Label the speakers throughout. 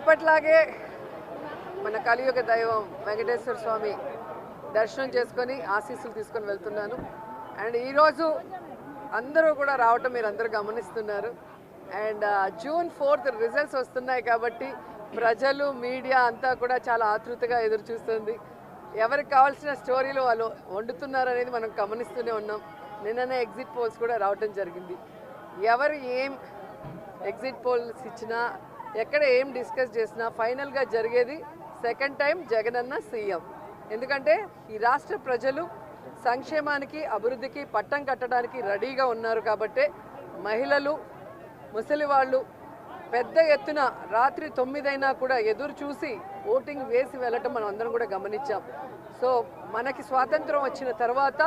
Speaker 1: ఎప్పట్లాగే మన కలియుగ దైవం వెంకటేశ్వర స్వామి దర్శనం చేసుకొని ఆశీస్సులు తీసుకొని వెళ్తున్నాను. అండ్ ఈరోజు అందరూ కూడా రావటం మీరు అందరూ గమనిస్తున్నారు. అండ్ June 4th రిజల్ట్స్ వస్తున్నాయి కాబట్టి ప్రజలు మీడియా అంతా కూడా చాలా ఆతృతగా ఎదురు చూస్తుంది. ఎవరికి కావాల్సిన స్టోరీలు వాళ్ళు వండుతున్నారు అనేది మనం గమనిస్తూనే ఉన్నాం. నిన్ననే ఎగ్జిట్ పోల్స్ కూడా రావటం జరిగింది. ఎవరు ఏం ఎగ్జిట్ పోల్స్ ఇచ్చినా ఎక్కడ ఏం డిస్కస్ చేసినా ఫైనల్గా జరిగేది సెకండ్ టైం జగనన్న సీఎం. ఎందుకంటే ఈ రాష్ట్ర ప్రజలు సంక్షేమానికి అభివృద్ధికి పట్టం కట్టడానికి రెడీగా ఉన్నారు కాబట్టి మహిళలు ముసలి వాళ్ళు పెద్ద ఎత్తున రాత్రి 9 అయినా కూడా ఎదురు చూసి ఓటింగ్ వేసి వెళ్ళటం మనం అందరం కూడా గమనించాం. సో మనకి స్వాతంత్రం వచ్చిన తర్వాత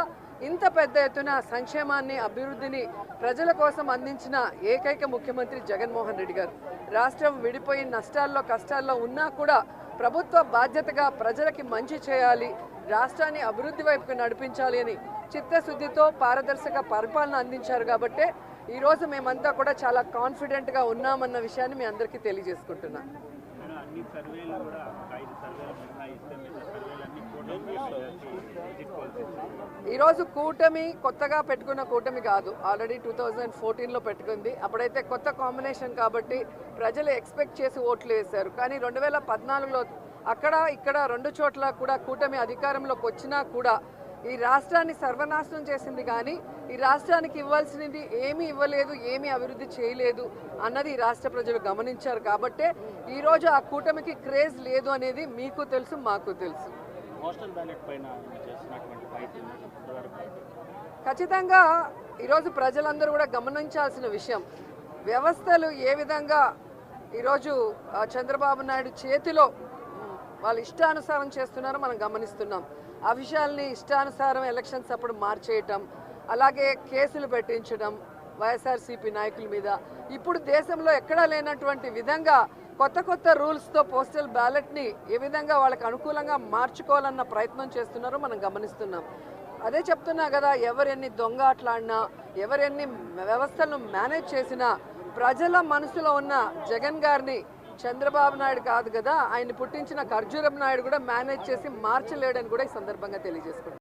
Speaker 1: ఇంత పెద్ద ఎత్తున సంక్షేమాన్ని అభివృద్ధిని ప్రజల కోసం అందించిన ఏకైక ముఖ్యమంత్రి జగన్మోహన్ రెడ్డి గారు. రాష్ట్రం విడిపోయి నష్టాల్లో కష్టాల్లో ఉన్నా కూడా ప్రభుత్వ బాధ్యతగా ప్రజలకి మంచి చేయాలి, రాష్ట్రాన్ని అభివృద్ధి వైపుకు నడిపించాలి అని చిత్తశుద్ధితో పారదర్శక పరిపాలన అందించారు. కాబట్టి ఈరోజు మేమంతా కూడా చాలా కాన్ఫిడెంట్గా ఉన్నామన్న విషయాన్ని మీ అందరికీ తెలియజేసుకుంటున్నాం. ఈరోజు కూటమి కొత్తగా పెట్టుకున్న కూటమి కాదు, ఆల్రెడీ 2014లో పెట్టుకుంది. అప్పుడైతే కొత్త కాంబినేషన్ కాబట్టి ప్రజలు ఎక్స్పెక్ట్ చేసి ఓట్లు వేశారు. కానీ 2014లో అక్కడ ఇక్కడ 2 చోట్ల కూడా కూటమి అధికారంలోకి వచ్చినా కూడా ఈ రాష్ట్రాన్ని సర్వనాశనం చేసింది. కానీ ఈ రాష్ట్రానికి ఇవ్వాల్సినది ఏమీ ఇవ్వలేదు, ఏమీ అభివృద్ధి చేయలేదు అన్నది ఈ రాష్ట్ర ప్రజలు గమనించారు. కాబట్టే ఈరోజు ఆ కూటమికి క్రేజ్ లేదు అనేది మీకు తెలుసు, మాకు తెలుసు. ఖచ్చితంగా ఈరోజు ప్రజలందరూ కూడా గమనించాల్సిన విషయం, వ్యవస్థలు ఏ విధంగా ఈరోజు చంద్రబాబు నాయుడు చేతిలో వాళ్ళు ఇష్టానుసారం చేస్తున్నారో మనం గమనిస్తున్నాం. ఆ విషయాల్ని ఇష్టానుసారం ఎలక్షన్స్ అప్పుడు మార్చేయటం, అలాగే కేసులు పెట్టించడం వైఎస్ఆర్సీపీ నాయకుల మీద. ఇప్పుడు దేశంలో ఎక్కడా లేనటువంటి విధంగా కొత్త కొత్త రూల్స్తో పోస్టల్ బ్యాలెట్ని ఏ విధంగా వాళ్ళకి అనుకూలంగా మార్చుకోవాలన్న ప్రయత్నం చేస్తున్నారో మనం గమనిస్తున్నాం. అదే చెప్తున్నా కదా, ఎవరెన్ని దొంగ ఆటలాడినా ఎవరెన్ని వ్యవస్థలను మేనేజ్ చేసినా ప్రజల మనసులో ఉన్న జగన్ గారిని చంద్రబాబు నాయుడు కాదు కదా, ఆయన పుట్టించిన ఖర్జూరం నాయుడు కూడా మేనేజ్ చేసి మార్చలేడని కూడా ఈ సందర్భంగా తెలియజేసుకుంటాం.